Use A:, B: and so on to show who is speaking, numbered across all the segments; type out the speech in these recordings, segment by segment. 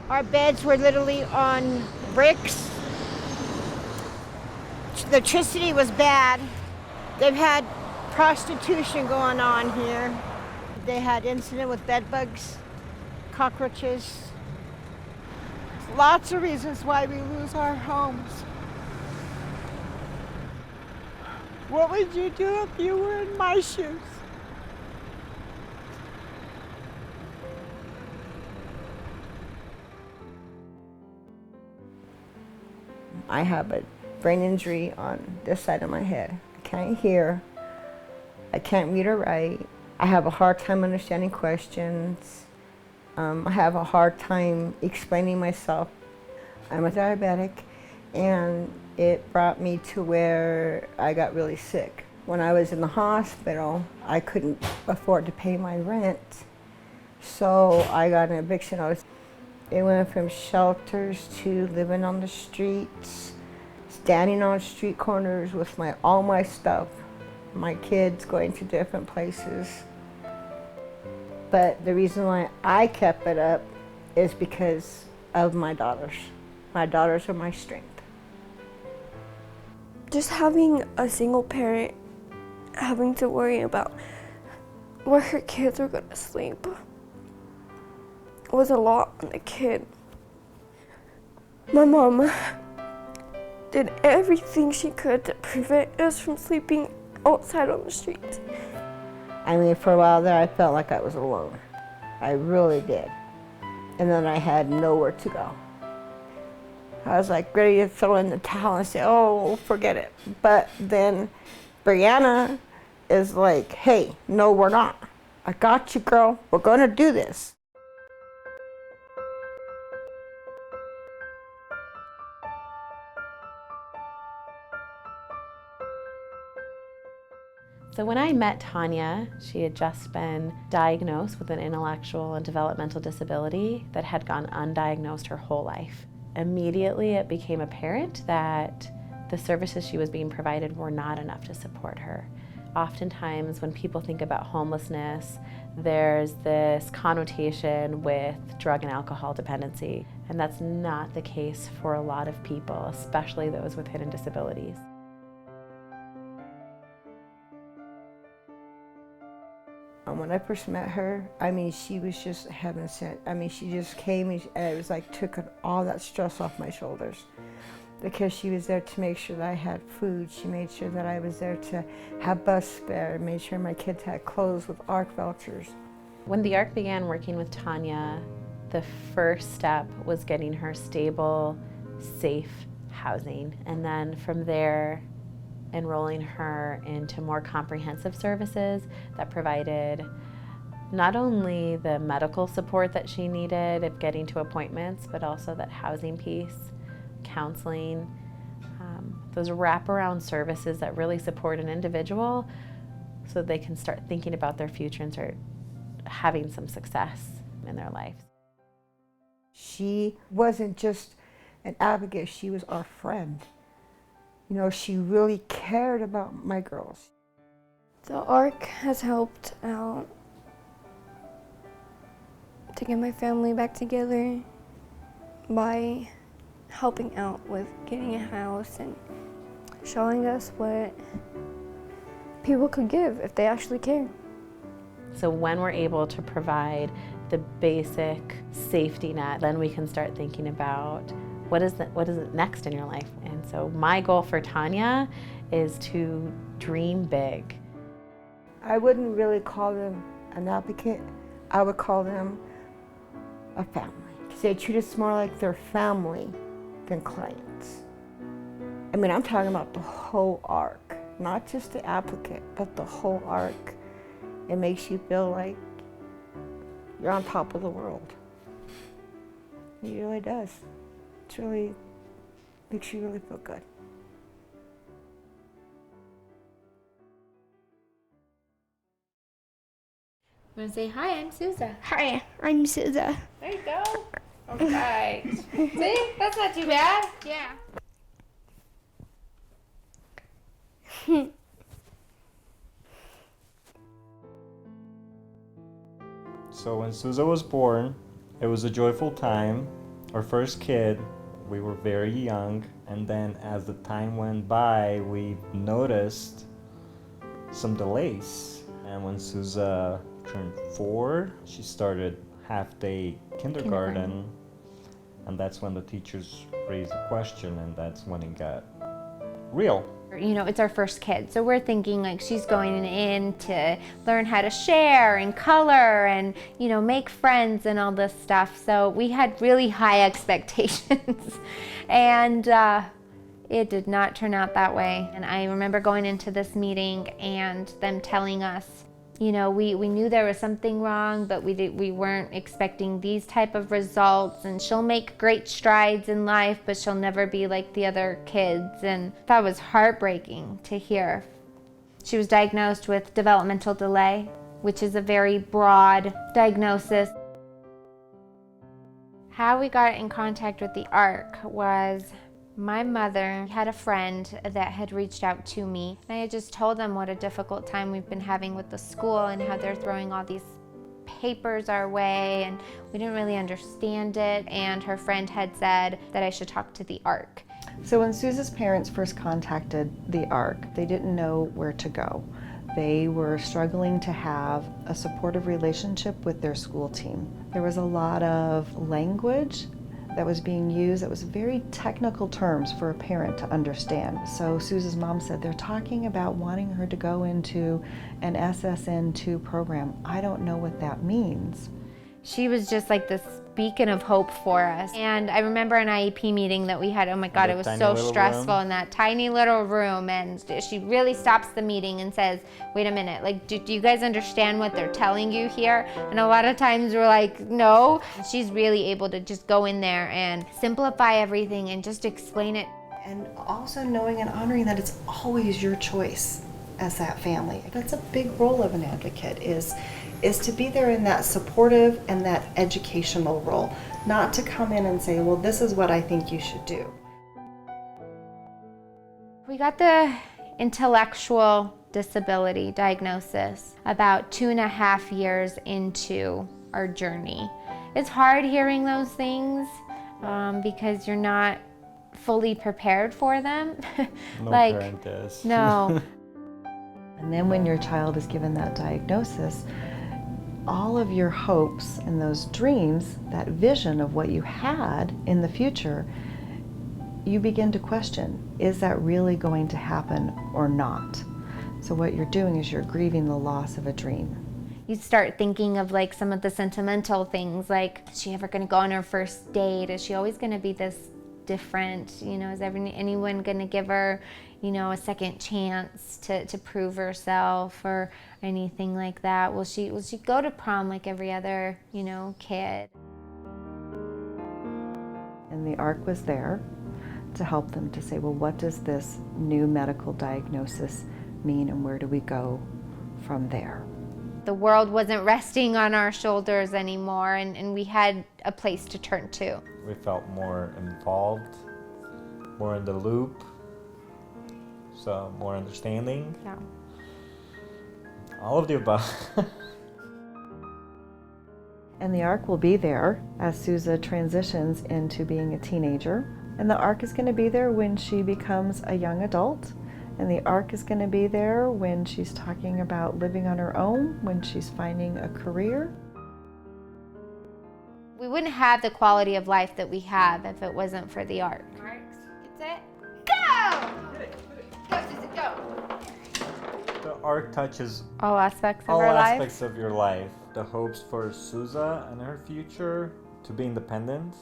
A: Our beds were literally on bricks. The electricity was bad. They've had prostitution going on here. They had incident with bed bugs, cockroaches. Lots of reasons why we lose our homes. What would you do if you were in my shoes? I have a brain injury on this side of my head. I can't hear. I can't read or write. I have a hard time understanding questions. I have a hard time explaining myself. I'm a diabetic, and it brought me to where I got really sick. When I was in the hospital, I couldn't afford to pay my rent, so I got an eviction notice. It went from shelters to living on the streets, standing on street corners with all my stuff, my kids going to different places. But the reason why I kept it up is because of my daughters. My daughters are my strength.
B: Just having a single parent having to worry about where her kids are gonna sleep was a lot on the kid. My mom did everything she could to prevent us from sleeping outside on the streets.
A: I mean, for a while there, I felt like I was alone. I really did. And then I had nowhere to go. I was like ready to throw in the towel and say, oh, forget it. But then Brianna is like, hey, no, we're not. I got you, girl. We're gonna do this.
C: So when I met Tanya, she had just been diagnosed with an intellectual and developmental disability that had gone undiagnosed her whole life. Immediately it became apparent that the services she was being provided were not enough to support her. Oftentimes when people think about homelessness, there's this connotation with drug and alcohol dependency, and that's not the case for a lot of people, especially those with hidden disabilities.
A: When I first met her, I mean, she was just heaven sent. I mean, she just came and it was like took all that stress off my shoulders, because she was there to make sure that I had food. She made sure that I was there to have bus fare, made sure my kids had clothes with ARC vouchers.
C: When the ARC began working with Tanya, the first step was getting her stable, safe housing, and then from there, enrolling her into more comprehensive services that provided not only the medical support that she needed of getting to appointments, but also that housing piece, counseling, those wraparound services that really support an individual so they can start thinking about their future and start having some success in their life.
A: She wasn't just an advocate, she was our friend. You know, she really cared about my girls.
B: The ARC has helped out to get my family back together by helping out with getting a house and showing us what people could give if they actually care.
C: So when we're able to provide the basic safety net, then we can start thinking about what is it next in your life. And so my goal for Tanya is to dream big.
A: I wouldn't really call them an advocate. I would call them a family. They treat us more like their family than clients. I mean, I'm talking about the whole ARC, not just the applicant, but the whole ARC. It makes you feel like you're on top of the world. It really does. It really makes you really feel good.
D: I'm gonna say, hi, I'm Suza.
B: Hi, I'm Suza.
D: There you go. All right. See, that's not too bad. Yeah.
E: So when Suza was born, it was a joyful time. our first kid, we were very young, and then as the time went by, we noticed some delays. And when Suza turned 4, she started half-day kindergarten, and that's when the teachers raised the question, and that's when it got real.
F: You know, it's our first kid, so we're thinking like she's going in to learn how to share and color and, you know, make friends and all this stuff. So we had really high expectations, and it did not turn out that way. And I remember going into this meeting and them telling us, you know, we knew there was something wrong, but we weren't expecting these type of results, and she'll make great strides in life, but she'll never be like the other kids. And that was heartbreaking to hear. She was diagnosed with developmental delay, which is a very broad diagnosis. How we got in contact with the ARC was my mother had a friend that had reached out to me. I had just told them what a difficult time we've been having with the school and how they're throwing all these papers our way, and we didn't really understand it. And her friend had said that I should talk to the ARC.
G: So when Suza's parents first contacted the ARC, they didn't know where to go. They were struggling to have a supportive relationship with their school team. There was a lot of language that was being used that was very technical terms for a parent to understand. So Suza's mom said they're talking about wanting her to go into an SSN2 program. I don't know what that means.
F: She was just like this beacon of hope for us. And I remember an IEP meeting that we had, oh my God, it was so stressful in that tiny little room. And she really stops the meeting and says, wait a minute, like, do you guys understand what they're telling you here? And a lot of times we're like, no. She's really able to just go in there and simplify everything and just explain it.
G: And also knowing and honoring that it's always your choice as that family. That's a big role of an advocate, is to be there in that supportive and that educational role, not to come in and say, well, this is what I think you should do.
F: We got the intellectual disability diagnosis about 2.5 years into our journey. It's hard hearing those things because you're not fully prepared for them.
E: No
F: like,
E: parent is.
F: No.
G: And then when your child is given that diagnosis, all of your hopes and those dreams, that vision of what you had in the future, you begin to question, is that really going to happen or not? So what you're doing is you're grieving the loss of a dream.
F: You start thinking of like some of the sentimental things, like, is she ever gonna go on her first date? Is she always gonna be this different? You know, is anyone gonna give her, you know, a second chance to prove herself or anything like that? Will she go to prom like every other, you know, kid?
G: And the ARC was there to help them to say, well, what does this new medical diagnosis mean, and where do we go from there?
F: The world wasn't resting on our shoulders anymore, and we had a place to turn to.
E: We felt more involved, more in the loop, so more understanding.
F: Yeah.
E: All of the above.
G: And the ARC will be there as Suza transitions into being a teenager. And the ARC is going to be there when she becomes a young adult. And the ARC is going to be there when she's talking about living on her own, when she's finding a career.
F: We wouldn't have the quality of life that we have if it wasn't for the ARC.
D: Marks, get set, go! Go, Susan, go!
E: The ARC touches
F: All aspects of
E: all
F: our life.
E: aspects of your life. The hopes for Suza and her future, to be independent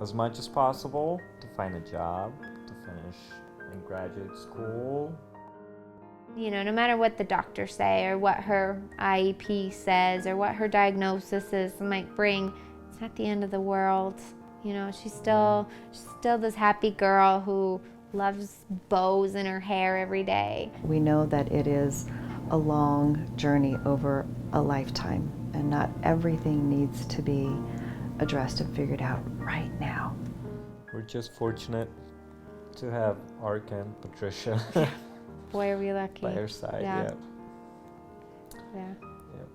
E: as much as possible, to find a job, to finish in graduate school.
F: You know, no matter what the doctors say or what her IEP says or what her diagnosis might bring, it's not the end of the world. You know, she's still this happy girl who loves bows in her hair every day.
G: We know that it is a long journey over a lifetime, and not everything needs to be addressed and figured out right now.
E: We're just fortunate to have ARC and Patricia
F: Boy, are we lucky.
E: by her side.
F: Yeah.
E: Yeah.
F: Yeah.
E: Yeah.